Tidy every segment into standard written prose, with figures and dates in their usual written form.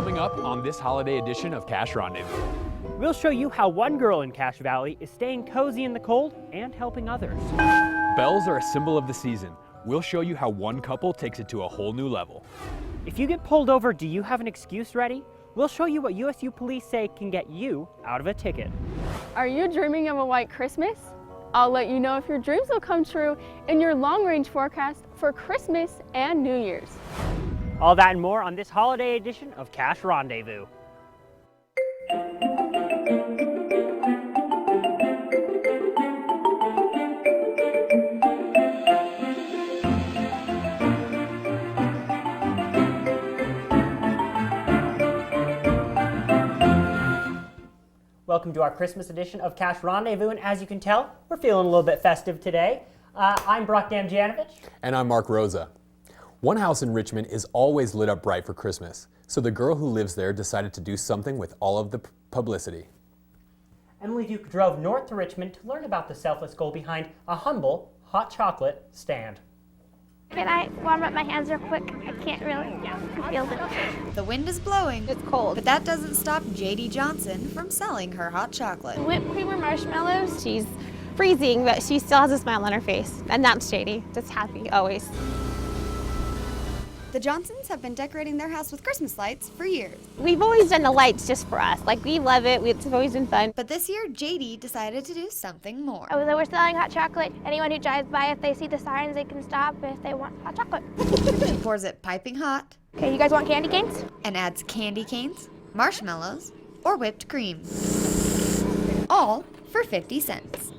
Coming up on this holiday edition of Cache Rendezvous. We'll show you how one girl in Cache Valley is staying cozy in the cold and helping others. Bells are a symbol of the season. We'll show you how one couple takes it to a whole new level. If you get pulled over, do you have an excuse ready? We'll show you what USU police say can get you out of a ticket. Are you dreaming of a white Christmas? I'll let you know if your dreams will come true in your long-range forecast for Christmas and New Year's. All that and more on this holiday edition of Cache Rendezvous. Welcome to our Christmas edition of Cache Rendezvous, and as you can tell, we're feeling a little bit festive today. I'm Brock Damjanovic. And I'm Mark Rosa. One house in Richmond is always lit up bright for Christmas, so the girl who lives there decided to do something with all of the publicity. Emily Duke drove north to Richmond to learn about the selfless goal behind a humble hot chocolate stand. Can I warm up my hands real quick? I can't really feel it. The wind is blowing. It's cold. But that doesn't stop JD Johnson from selling her hot chocolate. Whipped cream or marshmallows? She's freezing, but she still has a smile on her face. And that's Shady. Just happy, always. The Johnsons have been decorating their house with Christmas lights for years. We've always done the lights just for us. Like, we love it. It's always been fun. But this year, JD decided to do something more. Oh, so we're selling hot chocolate. Anyone who drives by, if they see the signs, they can stop if they want hot chocolate. She pours it piping hot Okay, you guys want candy canes? and adds candy canes, marshmallows, or whipped cream. All for 50 cents.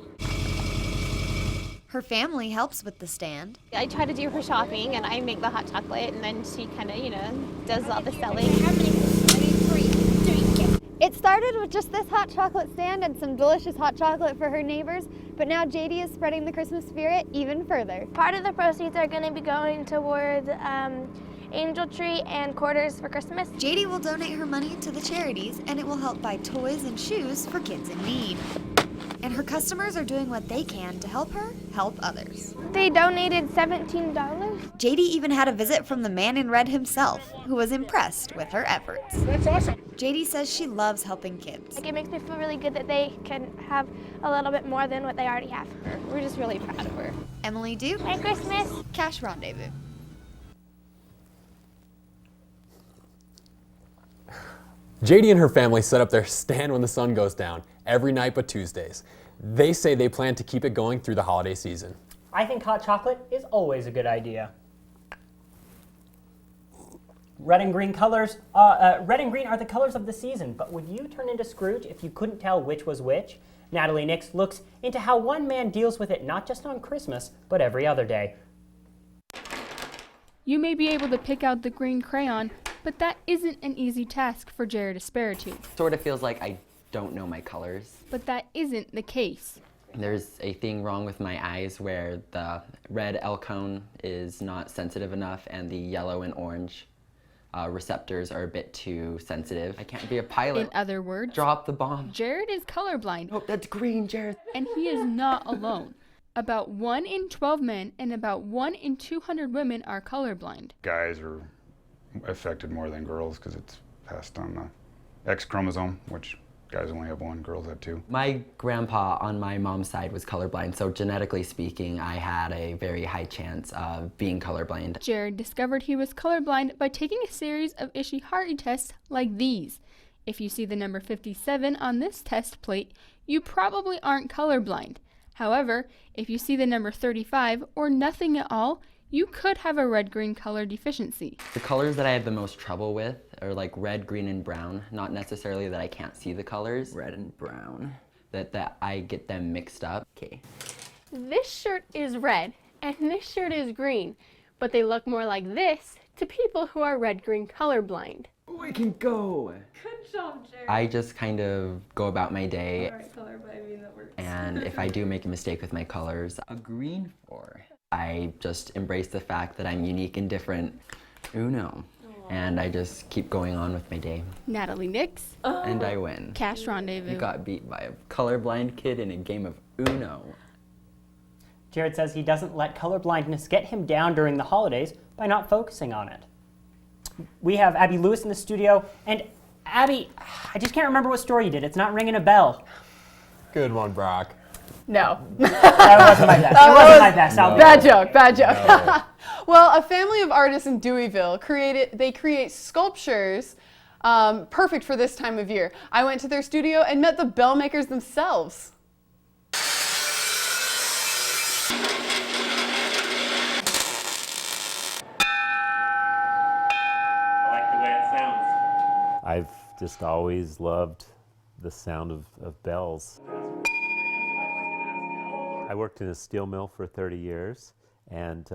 Her family helps with the stand. I try to do her shopping, and I make the hot chocolate, and then she kind of, does all the selling. It started with just this hot chocolate stand and some delicious hot chocolate for her neighbors, but now JD is spreading the Christmas spirit even further. Part of the proceeds are going to be going towards Angel Tree and Quarters for Christmas. JD will donate her money to the charities, and it will help buy toys and shoes for kids in need. And her customers are doing what they can to help her help others. They donated $17. JD even had a visit from the man in red himself, who was impressed with her efforts. That's awesome. JD says she loves helping kids. Like, it makes me feel really good that they can have a little bit more than what they already have. We're just really proud of her. Emily Duke, Merry Christmas. Cache Rendezvous. JD and her family set up their stand when the sun goes down, every night but Tuesdays. They say they plan to keep it going through the holiday season. I think hot chocolate is always a good idea. Red and green colors, red and green are the colors of the season, but would you turn into Scrooge if you couldn't tell which was which? Natalie Nix looks into how one man deals with it not just on Christmas, but every other day. You may be able to pick out the green crayon, but that isn't an easy task for Jared Asperitu. Sort of feels like I don't know my colors. But that isn't the case. There's a thing wrong with my eyes where the red L cone is not sensitive enough and the yellow and orange receptors are a bit too sensitive. I can't be a pilot. In other words, Drop the bomb. Jared is colorblind. Oh, that's green, Jared. And he is not alone. About 1 in 12 men and about 1 in 200 women are colorblind. Guys are affected more than girls because it's passed on the X chromosome, which guys only have one, girls have two. My grandpa on my mom's side was colorblind, so genetically speaking, I had a very high chance of being colorblind. Jared discovered he was colorblind by taking a series of Ishihara tests like these. If you see the number 57 on this test plate, you probably aren't colorblind. However, if you see the number 35 or nothing at all, you could have a red-green color deficiency. The colors that I have the most trouble with are like red, green, and brown. Not necessarily that I can't see the colors. Red and brown. That I get them mixed up. Okay. This shirt is red and this shirt is green, but they look more like this to people who are red-green colorblind. Oh, I can go! Good job, Jared. I just kind of go about my day. Alright, colorblind, I mean that works. And if I do make a mistake with my colors, a green 4. I just embrace the fact that I'm unique and different. Uno. And I just keep going on with my day. Natalie Nix. And I win. Cache Rendezvous. You got beat by a colorblind kid in a game of Uno. Jared says he doesn't let colorblindness get him down during the holidays by not focusing on it. We have Abby Lewis in the studio. And Abby, I just can't remember what story you did. It's not ringing a bell. Good one, Brock. No. That wasn't my best. It wasn't my best. No. Bad joke, bad joke. No. Well, a family of artists in Deweyville create sculptures perfect for this time of year. I went to their studio and met the bell makers themselves. I've just always loved the sound of bells. I worked in a steel mill for 30 years, and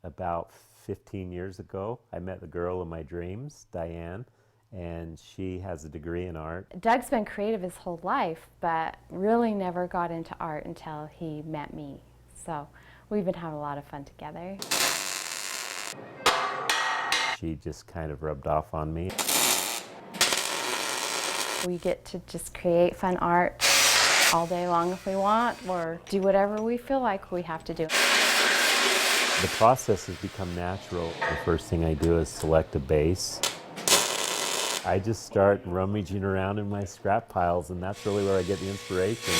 about 15 years ago, I met the girl of my dreams, Diane, and she has a degree in art. Doug's been creative his whole life, but really never got into art until he met me. So we've been having a lot of fun together. She just kind of rubbed off on me. We get to just create fun art all day long if we want, or do whatever we feel like we have to do. The process has become natural. The first thing I do is select a base. I just start rummaging around in my scrap piles, and that's really where I get the inspiration.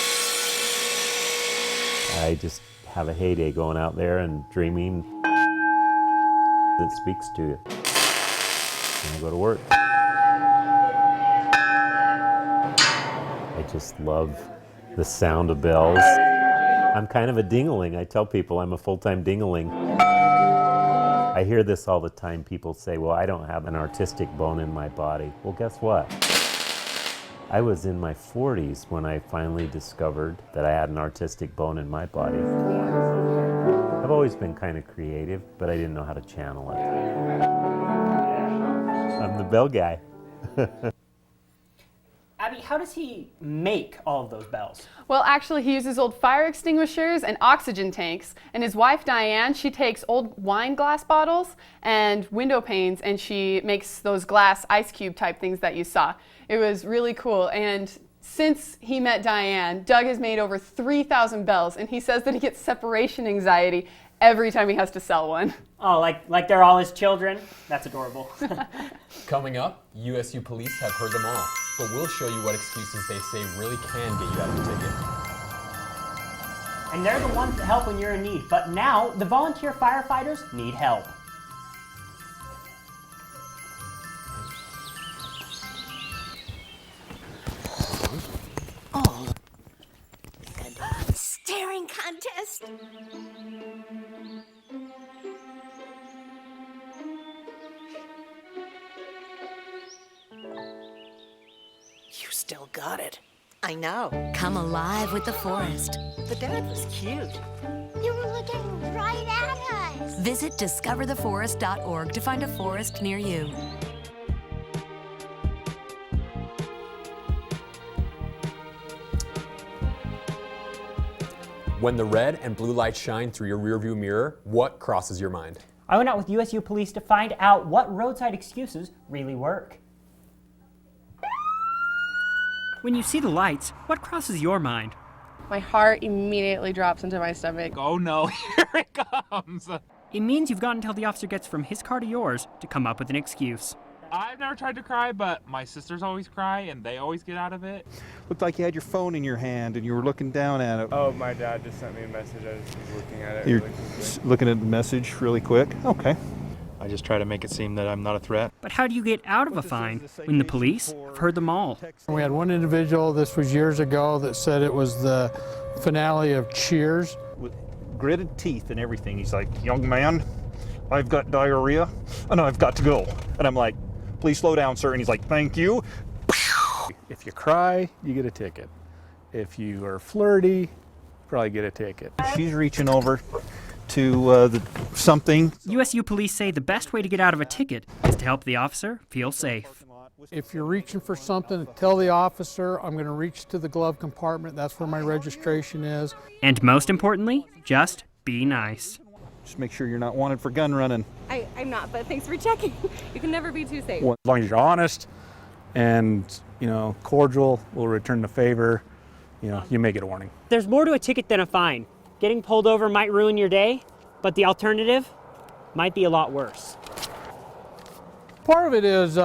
I just have a heyday going out there and dreaming that speaks to you. And I go to work. I just love the sound of bells. I'm kind of a ding-a-ling. I tell people I'm a full-time ding-a-ling. I hear this all the time. People say, well, I don't have an artistic bone in my body. Well, guess what? I was in my 40s when I finally discovered that I had an artistic bone in my body. I've always been kind of creative, but I didn't know how to channel it. I'm the bell guy. Abby, how does he make all of those bells? Well, actually, he uses old fire extinguishers and oxygen tanks. And his wife, Diane, she takes old wine glass bottles and window panes, and she makes those glass ice cube type things that you saw. It was really cool. And since he met Diane, Doug has made over 3,000 bells, and he says that he gets separation anxiety every time he has to sell one. Oh, like they're all his children? That's adorable. Coming up, USU police have heard them all, but we'll show you what excuses they say really can get you out of a ticket. And they're the ones that help when you're in need. But now, the volunteer firefighters need help. Oh. Staring contest. You still got it. I know. Come alive with the forest. The dad was cute. You were looking right at us. Visit discovertheforest.org to find a forest near you. When the red and blue lights shine through your rearview mirror, what crosses your mind? I went out with USU police to find out what roadside excuses really work. When you see the lights, what crosses your mind? My heart immediately drops into my stomach. Oh no, here it comes. It means you've got until the officer gets from his car to yours to come up with an excuse. I've never tried to cry, but my sisters always cry and they always get out of it. Looked like you had your phone in your hand and you were looking down at it. Oh, my dad just sent me a message. I was looking at it. You're really looking at the message really quick? Okay. I just try to make it seem that I'm not a threat. But how do you get out of a fine when the police have heard them all? We had one individual, this was years ago, that said it was the finale of Cheers. With gritted teeth and everything, he's like, young man, I've got diarrhea and I've got to go. And I'm like, please slow down, sir. And he's like, thank you. If you cry, you get a ticket. If you are flirty, probably get a ticket. She's reaching over to something. USU police say the best way to get out of a ticket is to help the officer feel safe. If you're reaching for something, tell the officer, I'm going to reach to the glove compartment. That's where my registration is. And most importantly, just be nice. Just make sure you're not wanted for gun running. I'm not, but thanks for checking. You can never be too safe. Well, as long as you're honest and, cordial, will return the favor, you may get a warning. There's more to a ticket than a fine. Getting pulled over might ruin your day, but the alternative might be a lot worse. Part of it is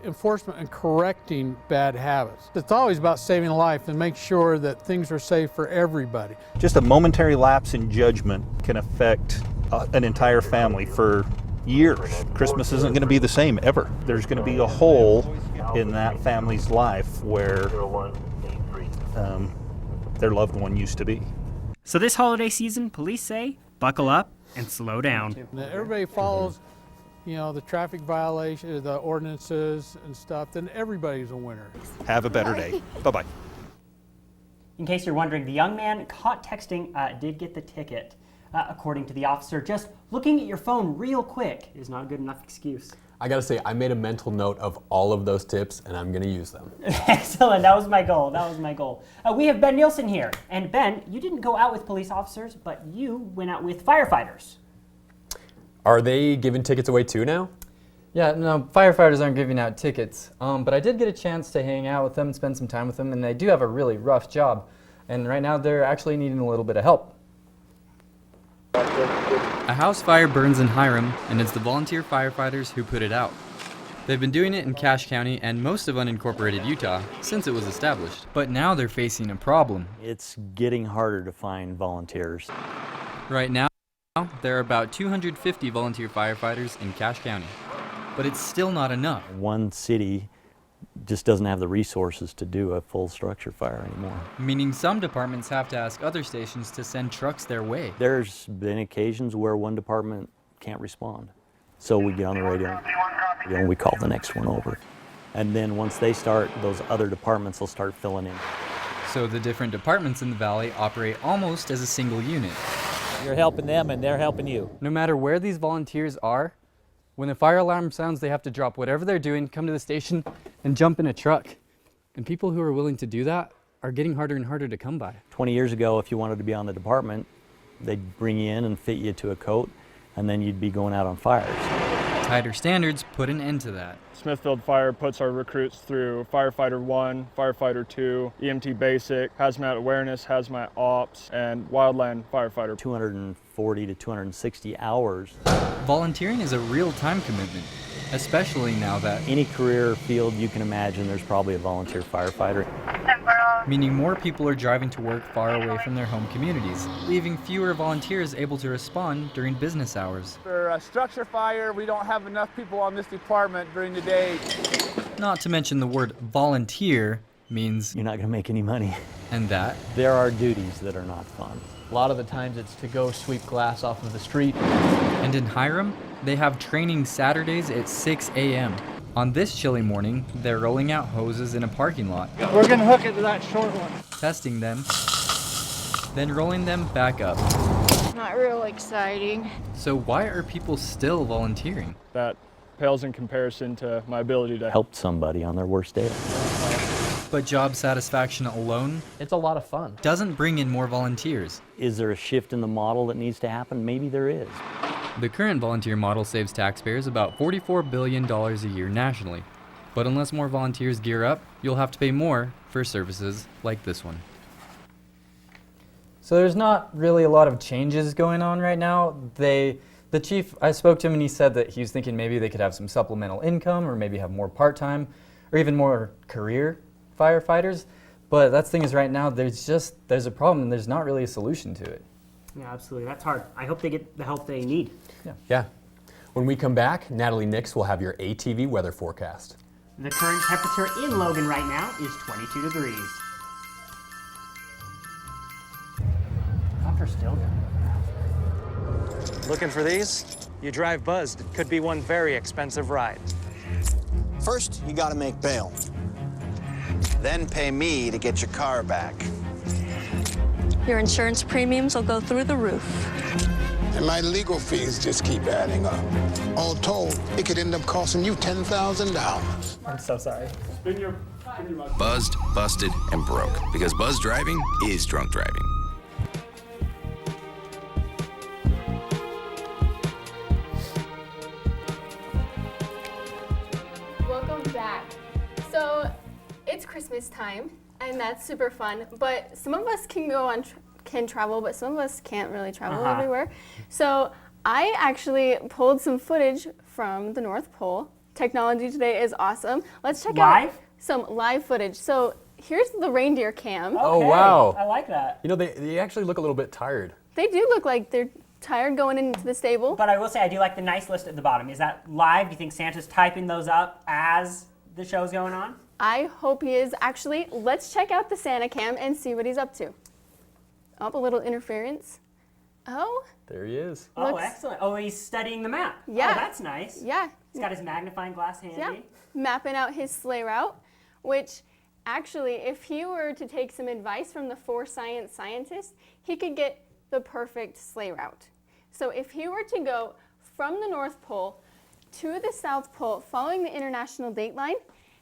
enforcement and correcting bad habits. It's always about saving a life and make sure that things are safe for everybody. Just a momentary lapse in judgment can affect an entire family for years. Christmas isn't going to be the same ever. There's going to be a hole in that family's life where their loved one used to be. So this holiday season, police say, buckle up and slow down. Everybody follows, the traffic violations, the ordinances and stuff, then everybody's a winner. Have a better day. Bye-bye. In case you're wondering, the young man caught texting did get the ticket. According to the officer, just looking at your phone real quick is not a good enough excuse. I gotta say, I made a mental note of all of those tips and I'm gonna use them. Excellent, that was my goal, we have Ben Nielsen here. And Ben, you didn't go out with police officers, but you went out with firefighters. Are they giving tickets away too now? Yeah, no, firefighters aren't giving out tickets, but I did get a chance to hang out with them, spend some time with them, and they do have a really rough job. And right now they're actually needing a little bit of help. A house fire burns in Hiram, and it's the volunteer firefighters who put it out. They've been doing it in Cache County and most of unincorporated Utah since it was established. But now they're facing a problem. It's getting harder to find volunteers. Right now, there are about 250 volunteer firefighters in Cache County. But it's still not enough. One city just doesn't have the resources to do a full structure fire anymore. Meaning some departments have to ask other stations to send trucks their way. There's been occasions where one department can't respond. So we get on the radio and we call the next one over. And then once they start, those other departments will start filling in. So the different departments in the valley operate almost as a single unit. You're helping them and they're helping you. No matter where these volunteers are, when the fire alarm sounds, they have to drop whatever they're doing, come to the station, and jump in a truck. And people who are willing to do that are getting harder and harder to come by. 20 years ago, if you wanted to be on the department, they'd bring you in and fit you to a coat, and then you'd be going out on fires. Tighter standards put an end to that. Smithfield Fire puts our recruits through Firefighter 1, Firefighter 2, EMT Basic, Hazmat Awareness, Hazmat Ops, and Wildland Firefighter. 240 to 260 hours. Volunteering is a real time commitment, especially now that any career field you can imagine, there's probably a volunteer firefighter. Meaning more people are driving to work far away from their home communities, leaving fewer volunteers able to respond during business hours. For a structure fire, we don't have enough people on this department during the day. Not to mention the word volunteer means you're not going to make any money. And that there are duties that are not fun. A lot of the times it's to go sweep glass off of the street. And in Hiram, they have training Saturdays at 6 a.m. On this chilly morning, they're rolling out hoses in a parking lot. We're going to hook it to that short one. Testing them, then rolling them back up. Not real exciting. So why are people still volunteering? That pales in comparison to my ability to help somebody on their worst day. But job satisfaction alone, it's a lot of fun, doesn't bring in more volunteers. Is there a shift in the model that needs to happen? Maybe there is. The current volunteer model saves taxpayers about $44 billion a year nationally. But unless more volunteers gear up, you'll have to pay more for services like this one. So there's not really a lot of changes going on right now. The chief, I spoke to him and he said that he was thinking maybe they could have some supplemental income or maybe have more part-time or even more career firefighters. But that's the thing is right now there's a problem and there's not really a solution to it. Yeah, absolutely. That's hard. I hope they get the help they need. Yeah. When we come back, Natalie Nix will have your ATV weather forecast. The current temperature in Logan right now is 22 degrees. Copper's still down. Looking for these? You drive buzzed. It could be one very expensive ride. First, you gotta make bail. Then pay me to get your car back. Your insurance premiums will go through the roof. And my legal fees just keep adding up. All told, it could end up costing you $10,000. I'm so sorry. Buzzed, busted, and broke. Because buzz driving is drunk driving. Welcome back. So, it's Christmas time, and that's super fun, but some of us can go on can travel, but some of us can't really travel everywhere. So I actually pulled some footage from the North Pole technology today is awesome. Let's check Live? out some live footage. So here's the reindeer cam. Oh, wow. I like that. You know, they actually look a little bit tired. They do look like they're tired going into the stable. But I will say I do like the nice list at the bottom. Is that live? Do you think Santa's typing those up as the show's going on? I hope he is. Actually, let's check out the Santa cam and see what he's up to. Oh, a little interference. Oh. There he is. Oh, excellent. Oh, he's studying the map. Yeah. Oh, that's nice. Yeah. He's got his magnifying glass handy. Yeah. Mapping out his sleigh route, which actually, if he were to take some advice from the 4 science scientists, he could get the perfect sleigh route. So if he were to go from the North Pole to the South Pole following the international date line,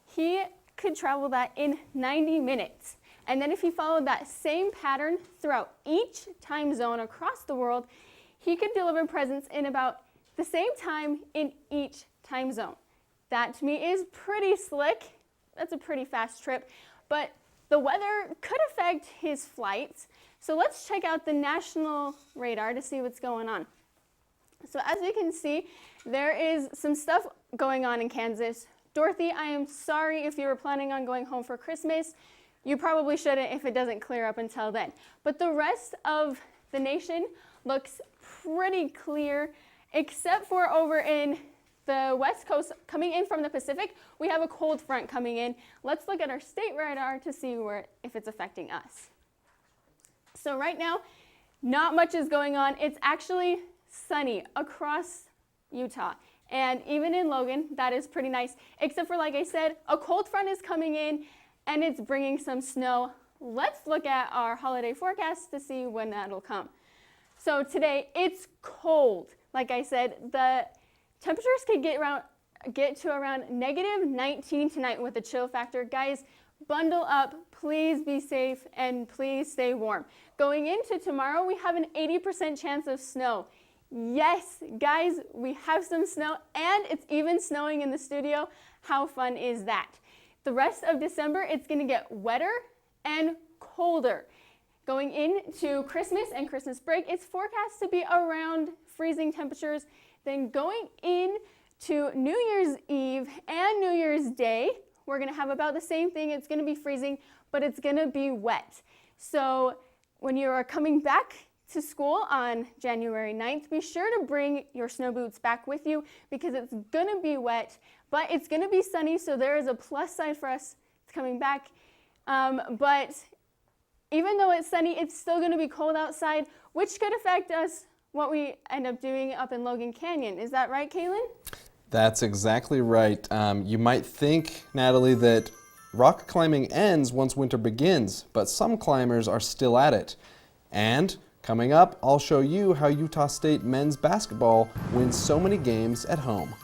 he could travel that in 90 minutes. And then if he followed that same pattern throughout each time zone across the world, he could deliver presents in about the same time in each time zone. That to me is pretty slick. That's a pretty fast trip, but the weather could affect his flights. So let's check out the national radar to see what's going on. So as we can see, there is some stuff going on in Kansas. Dorothy, I am sorry if you were planning on going home for Christmas. You probably shouldn't if it doesn't clear up until then. But the rest of the nation looks pretty clear, except for over in the West Coast, coming in from the Pacific, we have a cold front coming in. Let's look at our state radar to see if it's affecting us. So right now, not much is going on. It's actually sunny across Utah. And even in Logan, that is pretty nice. Except for, like I said, a cold front is coming in and it's bringing some snow. Let's look at our holiday forecast to see when that'll come. So today, it's cold. Like I said, the temperatures could get to around -19 tonight with a chill factor. Guys, bundle up, please be safe, and please stay warm. Going into tomorrow, we have an 80% chance of snow. Yes, guys, we have some snow, and it's even snowing in the studio. How fun is that? The rest of December, it's gonna get wetter and colder. Going into Christmas and Christmas break, it's forecast to be around freezing temperatures. Then going into New Year's Eve and New Year's Day, we're gonna have about the same thing. It's gonna be freezing, but it's gonna be wet. So when you are coming back to school on January 9th, be sure to bring your snow boots back with you because it's gonna be wet, but it's gonna be sunny, so there is a plus side for us coming back. But even though it's sunny, it's still gonna be cold outside, which could affect us what we end up doing up in Logan Canyon. Is that right, Kaylin? That's exactly right. You might think, Natalie, that rock climbing ends once winter begins, but some climbers are still at it. And coming up, I'll show you how Utah State men's basketball wins so many games at home.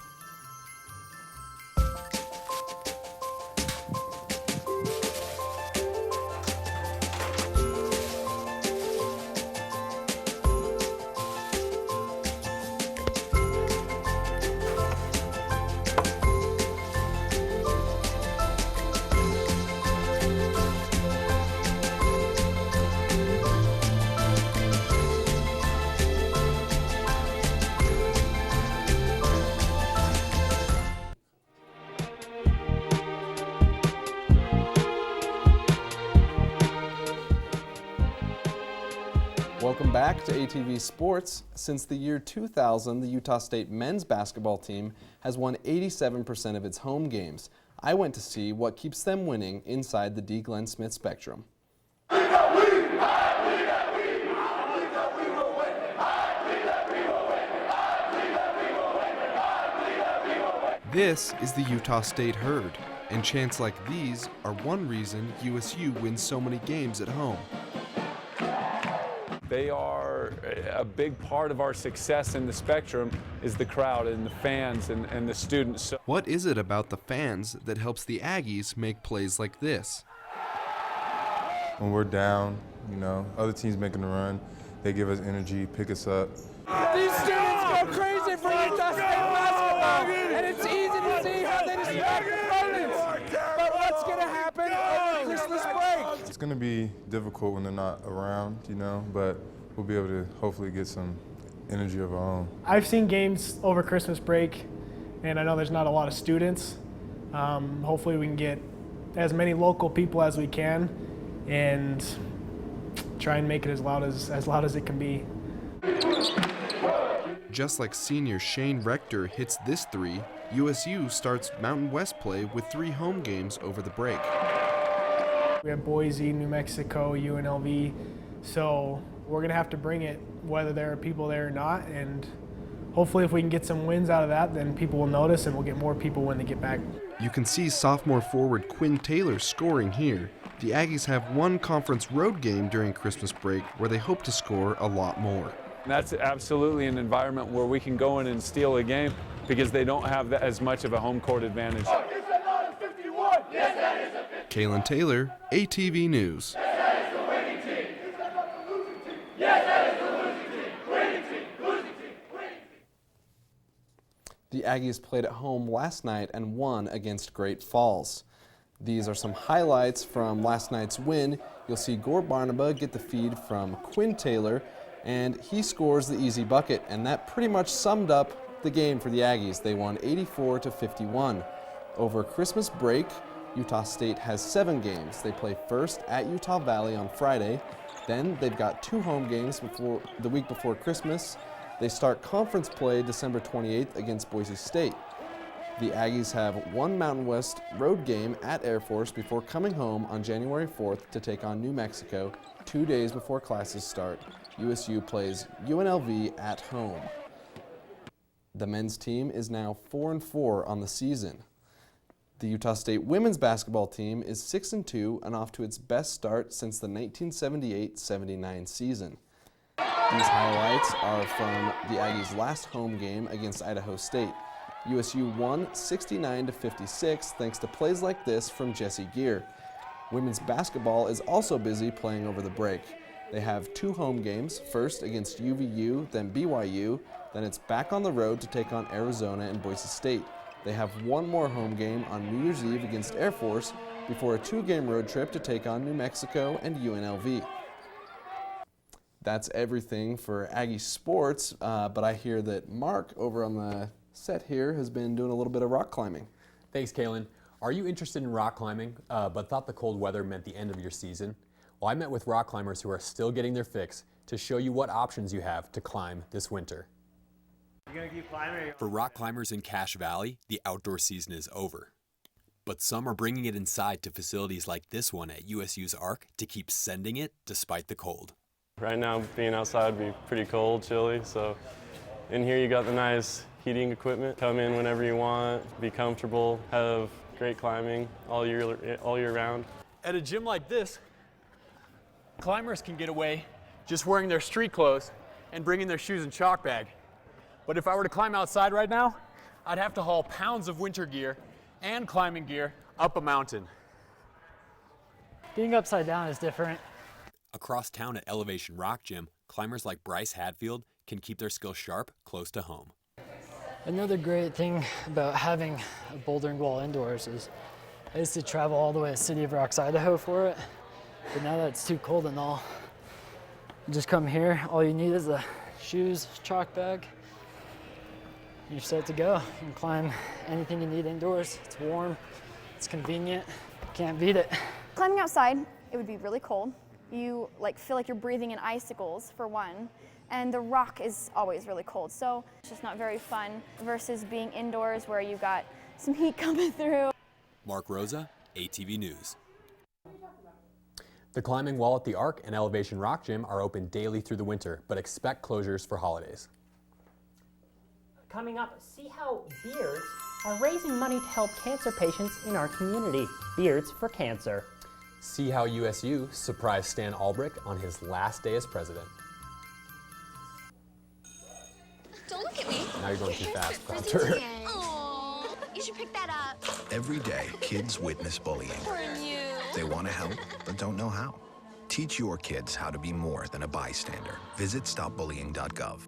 Welcome back to ATV Sports. Since the year 2000, the Utah State men's basketball team has won 87% of its home games. I went to see what keeps them winning inside the D. Glenn Smith Spectrum. This is the Utah State Herd, and chants like these are one reason USU wins so many games at home. They are a big part of our success in the Spectrum is the crowd and the fans and the students. So what is it about the fans that helps the Aggies make plays like this? When we're down, you know, other teams making a run, they give us energy, pick us up. These students go crazy for Utah State basketball, and it's easy to see how they distract opponents. But what's going to happen over Christmas break? It's going to be difficult when they're not around, you know, but we'll be able to hopefully get some energy of our own. I've seen games over Christmas break, and I know there's not a lot of students. Hopefully we can get as many local people as we can and try and make it as loud as it can be. Just like senior Shane Rector hits this three, USU starts Mountain West play with 3 home games over the break. We have Boise, New Mexico, UNLV, so we're gonna have to bring it whether there are people there or not, and hopefully if we can get some wins out of that, then people will notice and we'll get more people when they get back. You can see sophomore forward Quinn Taylor scoring here. The Aggies have one conference road game during Christmas break where they hope to score a lot more. That's absolutely an environment where we can go in and steal a game because they don't have as much of a home court advantage. Kaylin Taylor, ATV News. The Aggies played at home last night and won against Great Falls. These are some highlights from last night's win. You'll see Gore Barnaba get the feed from Quinn Taylor, and he scores the easy bucket, and that pretty much summed up the game for the Aggies. They won 84-51. Over Christmas break, Utah State has 7 games. They play first at Utah Valley on Friday. Then they've got 2 home games before the week before Christmas. They start conference play December 28th against Boise State. The Aggies have 1 Mountain West road game at Air Force before coming home on January 4th to take on New Mexico 2 days before classes start. USU plays UNLV at home. The men's team is now 4-4 on the season. The Utah State women's basketball team is 6-2 and off to its best start since the 1978-79 season. These highlights are from the Aggies' last home game against Idaho State. USU won 69-56 thanks to plays like this from Jesse Gear. Women's basketball is also busy playing over the break. They have 2 home games, first against UVU, then BYU, then it's back on the road to take on Arizona and Boise State. They have 1 more home game on New Year's Eve against Air Force before a 2-game road trip to take on New Mexico and UNLV. That's everything for Aggie sports, but I hear that Mark over on the set here has been doing a little bit of rock climbing. Thanks, Kaylin. Are you interested in rock climbing, but thought the cold weather meant the end of your season? Well, I met with rock climbers who are still getting their fix to show you what options you have to climb this winter. You're gonna keep climbing? For rock climbers in Cache Valley, the outdoor season is over. But some are bringing it inside to facilities like this one at USU's Arc to keep sending it despite the cold. Right now, being outside would be pretty cold, chilly, so in here you got the nice heating equipment. Come in whenever you want, be comfortable, have great climbing all year round. At a gym like this, climbers can get away just wearing their street clothes and bringing their shoes and chalk bag. But if I were to climb outside right now, I'd have to haul pounds of winter gear and climbing gear up a mountain. Being upside down is different. Across town at Elevation Rock Gym, climbers like Bryce Hadfield can keep their skills sharp close to home. Another great thing about having a bouldering wall indoors is I used to travel all the way to City of Rocks, Idaho for it, but now that it's too cold and all, you just come here, all you need is the shoes, chalk bag, you're set to go. You can climb anything you need indoors. It's warm, it's convenient, can't beat it. Climbing outside, it would be really cold. You feel like you're breathing in icicles for one, and the rock is always really cold, so it's just not very fun versus being indoors where you got some heat coming through. Mark Rosa, ATV News. The climbing wall at the Arc and Elevation Rock Gym are open daily through the winter, but expect closures for holidays. Coming up, see how Beards are raising money to help cancer patients in our community. Beards for Cancer. See how USU surprised Stan Albrecht on his last day as president. Don't look at me. Now you're going too fast, Proctor. Aww, you should pick that up. Every day, kids witness bullying. They want to help, but don't know how. Teach your kids how to be more than a bystander. Visit stopbullying.gov.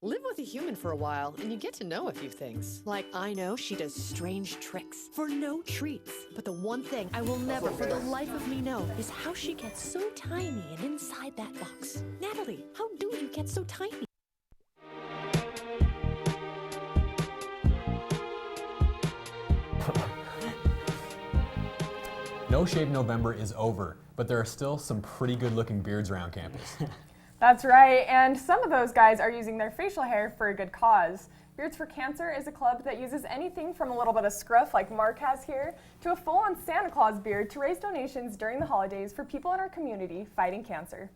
Live with a human for a while, and you get to know a few things. Like, I know she does strange tricks for no treats. But the one thing I will never for the life of me know is how she gets so tiny and inside that box. Natalie, how do you get so tiny? No Shave November is over, but there are still some pretty good-looking beards around campus. That's right, and some of those guys are using their facial hair for a good cause. Beards for Cancer is a club that uses anything from a little bit of scruff like Mark has here to a full-on Santa Claus beard to raise donations during the holidays for people in our community fighting cancer.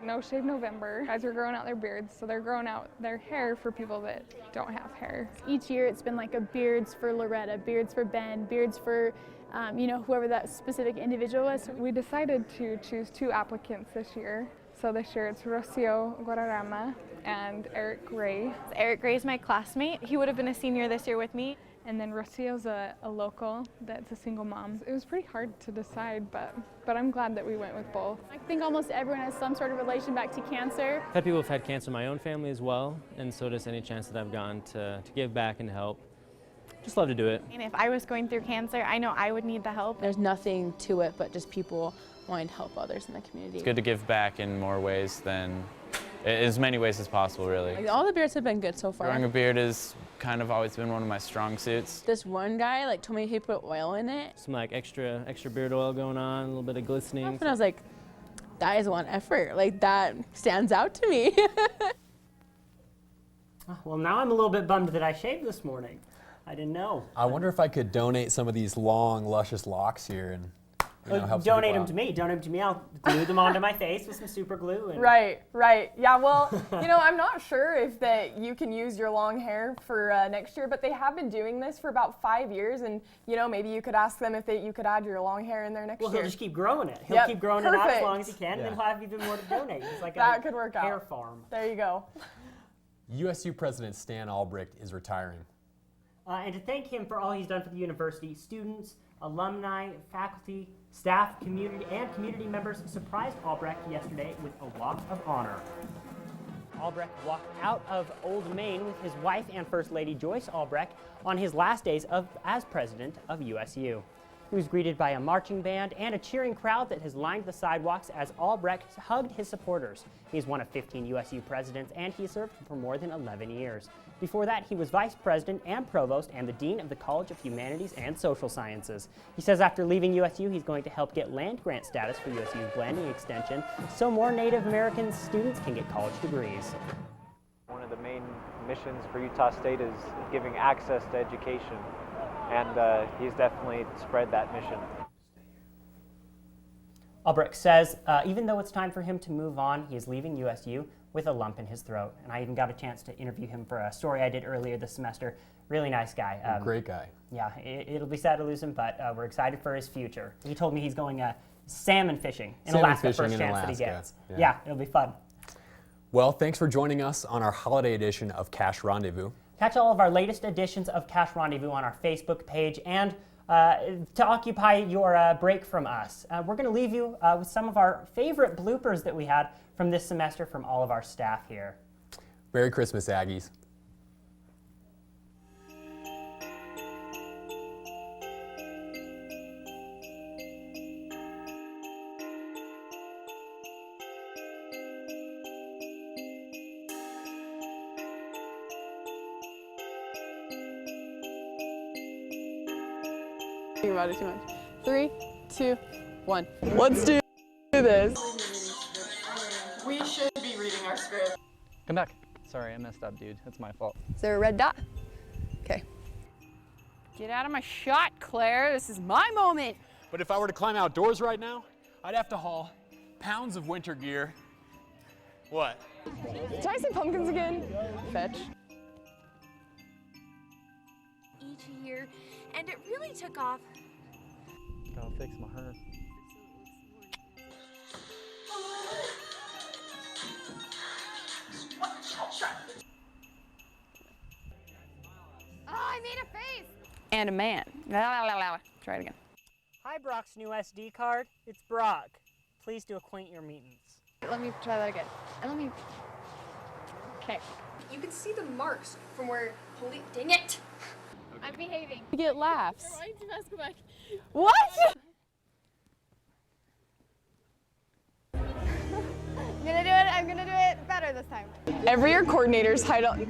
No Shave November. Guys are growing out their beards, so they're growing out their hair for people that don't have hair. Each year it's been like a beards for Loretta, beards for Ben, beards for you know, whoever that specific individual was. We decided to choose 2 applicants this year. So this year it's Rocio Guararama and Eric Gray. Eric Gray is my classmate. He would have been a senior this year with me. And then Rocio's a local that's a single mom. It was pretty hard to decide, but I'm glad that we went with both. I think almost everyone has some sort of relation back to cancer. I've had people who've had cancer in my own family as well, and so just any chance that I've gotten to give back and help, just love to do it. And if I was going through cancer, I know I would need the help. There's nothing to it but just people wanting to help others in the community. It's good to give back in more ways than, as many ways as possible, really. All the beards have been good so far. Growing a beard has kind of always been one of my strong suits. This one guy told me he put oil in it. Some extra beard oil going on, a little bit of glistening. And I was like, that is one effort. That stands out to me. Well, now I'm a little bit bummed that I shaved this morning. I didn't know. I wonder if I could donate some of these long, luscious locks here and help donate them to me. Donate them to me. I'll glue them onto my face with some super glue. And Right. Yeah, well, I'm not sure if that you can use your long hair for next year, but they have been doing this for about 5 years, and maybe you could ask them if you could add your long hair in there next year. Well, he'll just keep growing it. He'll keep growing it out as long as he can, and then he'll have even more to donate. It's like that a could work hair out. farm. There you go. USU President Stan Albrecht is retiring. And to thank him for all he's done for the university, students, alumni, faculty, staff, community members surprised Albrecht yesterday with a walk of honor. Albrecht walked out of Old Main with his wife and First Lady Joyce Albrecht on his last days as president of USU. He was greeted by a marching band and a cheering crowd that has lined the sidewalks as Albrecht hugged his supporters. He's one of 15 USU presidents, and he served for more than 11 years. Before that, he was vice president and provost and the dean of the College of Humanities and Social Sciences. He says after leaving USU, he's going to help get land grant status for USU's Blanding extension so more Native American students can get college degrees. One of the main missions for Utah State is giving access to education, and he's definitely spread that mission. Albrecht says even though it's time for him to move on, he is leaving USU with a lump in his throat. And I even got a chance to interview him for a story I did earlier this semester. Really nice guy. Great guy. Yeah, it'll be sad to lose him, but we're excited for his future. He told me he's going salmon fishing in Alaska, first chance that he gets. Yeah, it'll be fun. Well, thanks for joining us on our holiday edition of Cache Rendezvous. Catch all of our latest editions of Cache Rendezvous on our Facebook page, and to occupy your break from us, we're going to leave you with some of our favorite bloopers that we had from this semester from all of our staff here. Merry Christmas, Aggies. Thinking about it too much. 3, 2, 1. Let's do this. We should be reading our script. Come back. Sorry, I messed up, dude. That's my fault. Is there a red dot? Okay. Get out of my shot, Claire. This is my moment. But if I were to climb outdoors right now, I'd have to haul pounds of winter gear. What? Did I say pumpkins again? Fetch. Each year, and it really took off. Gotta fix my hair. Oh, I made a face. And a man. Try it again. Hi, Brock's new SD card. It's Brock. Please do acquaint your meetings. Let me try that again. And let me. Okay. You can see the marks from where police. Dang it! I'm behaving. You get laughs. What? I'm gonna do it better this time. Every year coordinators hide on.